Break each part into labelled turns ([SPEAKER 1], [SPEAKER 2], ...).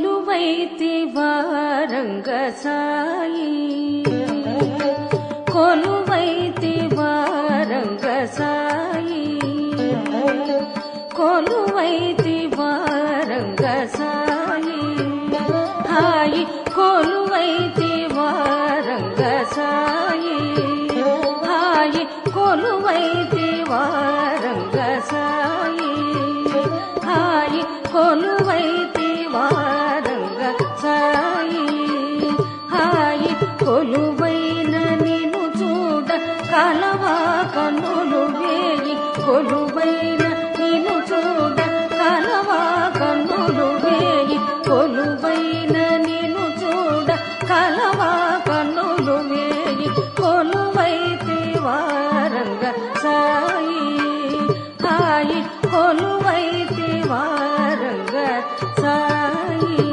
[SPEAKER 1] కొలువైతివా రంగసాయి కొలువైతివా రంగసాయి కొలువైతివా రంగసాయి హాయి కొలువైతివా రంగసాయి హాయి కొలువైతివా రంగసాయి హాయి కొలువైతివా రంగసాయి హాయి కొలువైన నిన్ను చూడ కలవా కన్నులు వేయి కొలువైన నిన్ను చూడ కలవా కన్నులు వేయి కొలువైన నిన్ను చూడ కలవా కన్నులు వేయి కొలువైతివా రంగసాయి హాయి కొలువైతివా రంగసాయి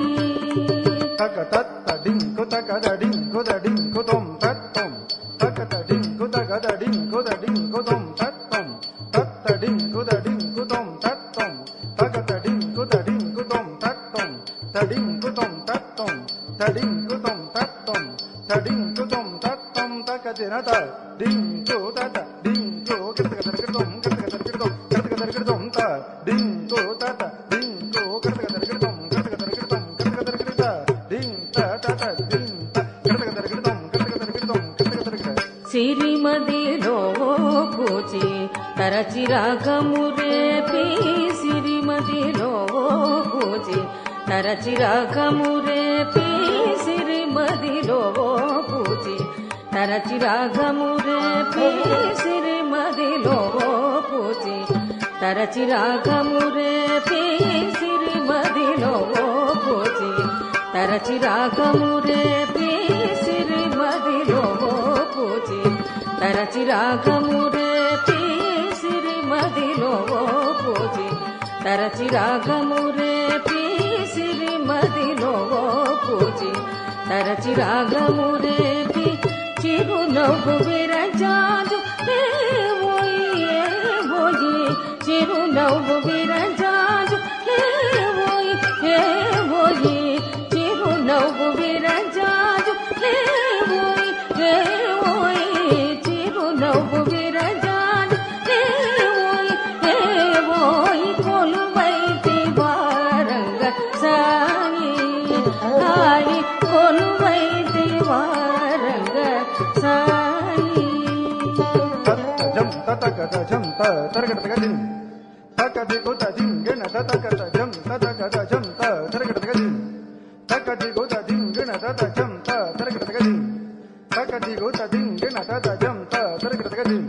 [SPEAKER 2] తక తత్త డింకు తక డింకు డింకు తొం తత్తం తక డింకు తక డింకు డింకు తొం తత్తం తత్త డింకు తొం తత్తం తక డింకు తొం తత్తం తడింకు తొం తత్తం తడింకు తొం తత్తం తడింకు తొం తత్తం తక తినత డింకు తత డింకు కతక దర్గదొం కతక దర్గదొం కతక దర్గదొం త డింకు తత డింకు కతక దర్గదొం కతక దర్గదొం కతక దర్గద డింత తత డింత కతక దర్గదొం కతక దర్గదొం కతక దర్గద
[SPEAKER 1] సిరిమదిలో పూచి తరచిరాగము రేపి సిరిమదిలో పూచి తరచిరాగము రేపి సిరిమదిలో పూచి తరచిరాగము రేపి సిరిమదిలో పూచి తరచిరాగము రేపి సిరిమదిలో పూచి తరచిరాగము రేపి సిరిమదిలో పూచి తరచిరాగము రేపి సిరిమదిలో పూచి తరచిరాగము రేపి సిరిమదిలో పూచి తరచిరాగము రేపి చిరునవ్వు విరజాజు లేవోయి చిరునవ్వు విరజాజు లేవోయి చిరునవ్వు విరజాజు లేవోయి చిరునవ్వు విరజాజు లేవోయి కొలువైతివా రంగసాయి హాయి కొలువైతివా రంగసాయి
[SPEAKER 2] జం తతక జం త తరగడ దిన్ తక దిగు దింగణ తతక జం తతక జం త తరగడ దిన్ తక దిగు దింగణ తత జం త తరగడ దిన్ తక దిగు దింగణ తత జం త తరగడ దిన్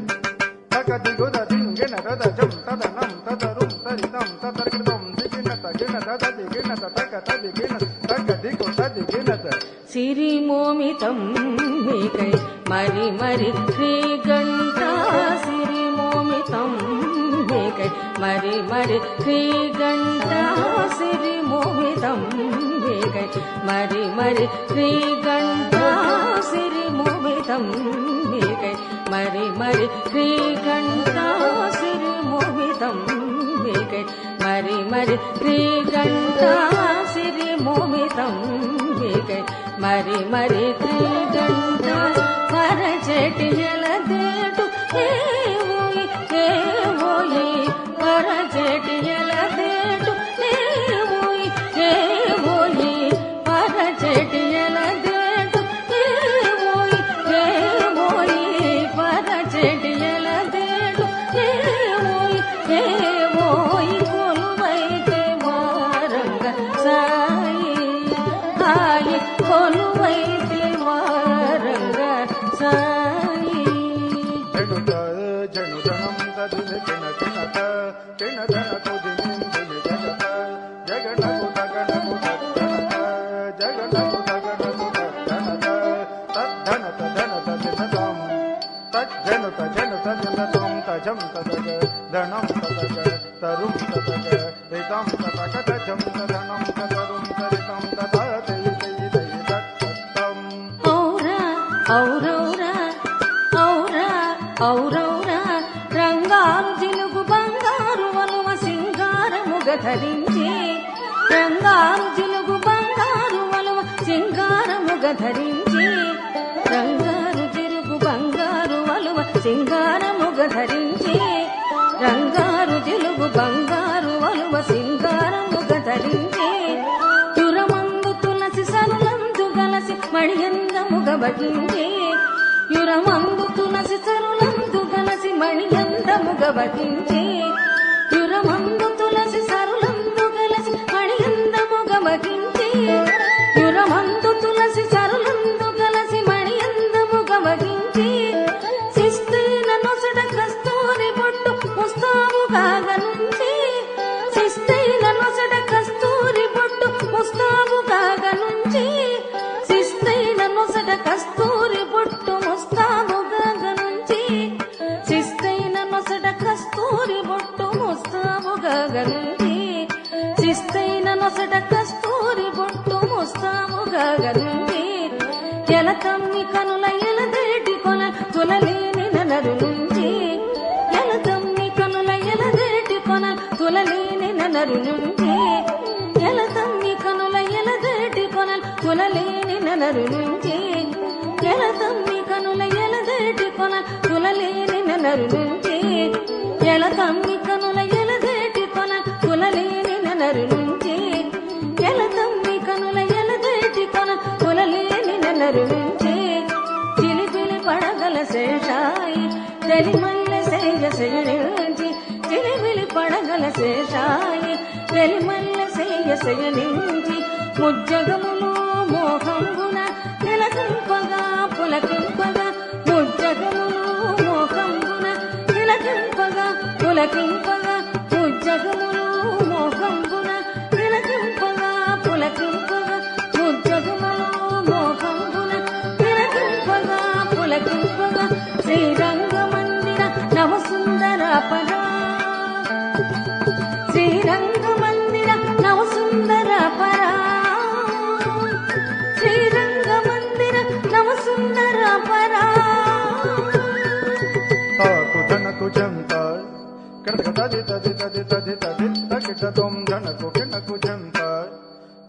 [SPEAKER 2] తక దిగు దింగణ తత జం తత నం తత రుం తరితం తతరగడం దిగిన తగిన తత దిగిన తక తదిగిన తక దిగు దిగిన
[SPEAKER 1] సిరిమోమితం మీకై మరి మరి శ్రీగంట సిరిమోమితం మీకై మరి మరి శ్రీగంట సిరిమోమితం మీకై మరి మరి శ్రీగంట సిరిమోమితం మీకై మరి మరి శ్రీగంట సిరిమోమితం మీకై మరి మరి శ్రీగంట సిరిమోమితం మీకై మరి మరి శ్రీగంట పరచెటి ఎలదేటు ఏవోయి పరచెటి ఎలదేటు ఏవోయి పరచెటి ఎలదేటు ఏవోయి పరచెటి ఎలదేటు ఏవోయి కొలువైతివా రంగసాయి హాయి కొలువైతివా రంగసాయి
[SPEAKER 2] జనుత జనుతనం తదిన కిన కినత కిన ధన కుదినిం దిని జగత జగనకు తగనకు తగనత జగనకు తగనకు తగనత తద్ధనత ధనత దినతం తజ్జనుత జనుత జనతం తజం తదగ ధనం తదగ తరుం తదగ తదిదం తతకదజం తదనం తదరుం తరితం తదతై తై తై తత్తత్తం.
[SPEAKER 1] ఔరా ఔరౌరా ఔరా ఔరౌరా రంగారు జిలుగు బంగారు వలువ సింగారముగ ధరించి రంగారు జిలుగు బంగారు వలువ సింగారముగ ధరించి రంగారు జిలుగు బంగారు వలువ సింగారముగ ధరించి రంగారు జిలుగు బంగారు వలువ సింగారముగ ధరించి యురమందు తులసి సరులందు గలసి మణియందముగ వహించి యురమందు తులసి సరులందు గలసి మణియందముగ వహించి యురమందు తులసి సరులందు గలసి మణియందముగ వహించి యురమందు తులసి సరులందు గలసి మణియందముగ వహించి శిస్తైన నొసట కస్తూరి బొట్టు ముస్తాబుగా గనుంచి శిస్తైన నొసట కస్తూరి బొట్టు ముస్తాబుగా గనుంచి శిస్తైన నొసట కస్తూరి బొట్టు ముస్తాబుగా గనుంచి శిస్తైన నొసట కస్తూరి బొట్టు ముస్తాబుగా గనుంచి శిస్తైన నొసట కస్తూరి బొట్టు ముస్తాబుగా గనుంచి ఎలతమ్మి కనుల ఎలదేటి కొన తులలేని ననరు నుంచి ఎలతమ్మి కనుల ఎలదేటి కొన తులలేని ననరు నుంచి ఎలతమ్మి కనుల ఎలదేటి కొన తులలేని ననరు నుంచి ఎలతమ్మి కనుల ఎలదేటి కొన తులలేని ననరు నుంచి ఎలతమ్మి కనుల ఎలదేటి కొన తులలేని ననరు నుంచి ఎలతమ్మి కనుల ఎలదేటి కొన తులలేని ననరు నుంచి చిలిపిలి పడగల శేషాయి తెలిమల్ల శయనించి చిలిపిలి పడగల శేషాయి తెలిమల్ల శయనించి ముజ్జగములు మోహంబున తిలకింపగా పులకింపగా ముజ్జగములు మోహంబున తిలకింపగా పులకింపగా ముజ్జగములు మోహంబున తిలకింపగా పులకింపగా ముజ్జగములు మోహంబున తిలకింపగా పులకింపగా శ్రీరంగమందిర నవసుందర పరా శ్రీరంగమందిర నవసుందర పరా శ్రీరంగమందిర నవసుందర పరా
[SPEAKER 2] తాకు ధనకు జంత కడక తది తది తది తది తది తకిట తొం ధనకు కిణకు జంత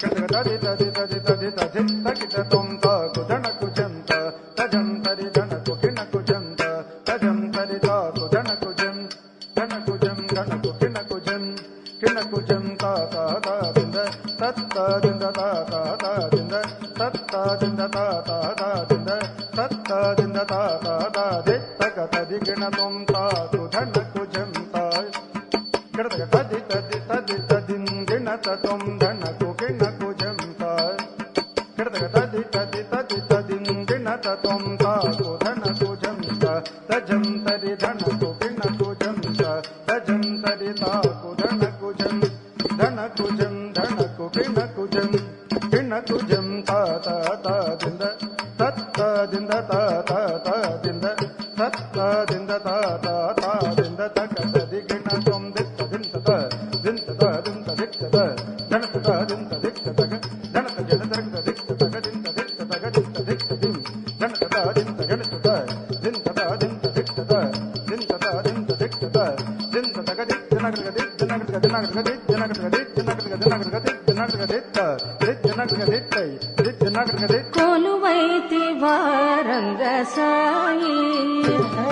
[SPEAKER 2] కడక తది తది తది తది తది తకిట తొం తాకు ధనకు జంత తజంతరి ధనకు కిణకు జంత తజంతరి తాకు ధనకు జం ధనకు జం ధనకు కిణకు జం కిణకు జం తా తా తా దింద తత్త దింద తా తా తా దింద తత్త దింద తా తా తా దింద తత్త దింద తా తా తా ది తక తది కిణ తొం తాకు ధనకు జం తా కడక తది తది తది తదిం గిణ తొం ధనకు కిణకు జం తా కడక తది తది తది తదిం గిణ తొం తాకు ధనకు జం తా తజంతరి ధనకు కిణకు జం తా తజంతరి తాకు ధనకు జం ధనకు జం ధనకు కిణకు జం కిణకు జం తా తా తా దింద తత్త దింద తా తా తా దింద తత్త దింద తా తా తా దింద తక తది గిణ తొం దిత్త దింత త దింత త దింత దిత్త త ధనక త దింత దిత్త తక ధనక జన దరక దిత్త తక దింత దిత్త తక దింత దిత్త దిం ధనక త దింత గణత త దింత త దింత దిత్త త దింత త దింత దిత్త త దింత తక దిత్త నగర దిత్త నగర దిత్త నగర దిత్త నగర దిత్త నగర దిత్త నగర దిత్త దిత్త నగర దిత్త దిత్త నగర దిత్త
[SPEAKER 1] కొలువైతి వారంగ సాయి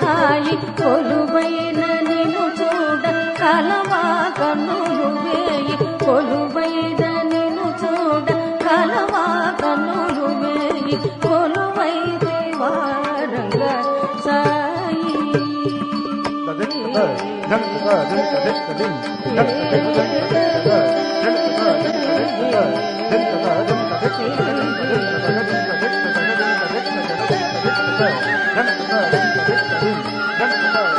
[SPEAKER 1] సాయి కొలువైన నిన్ను చూడ కలవా కన్నులు వేయి కొలువైన నిన్ను చూడ కలవా కన్నులు వేయి కొలువైతి వారంగ సాయి
[SPEAKER 2] ధనక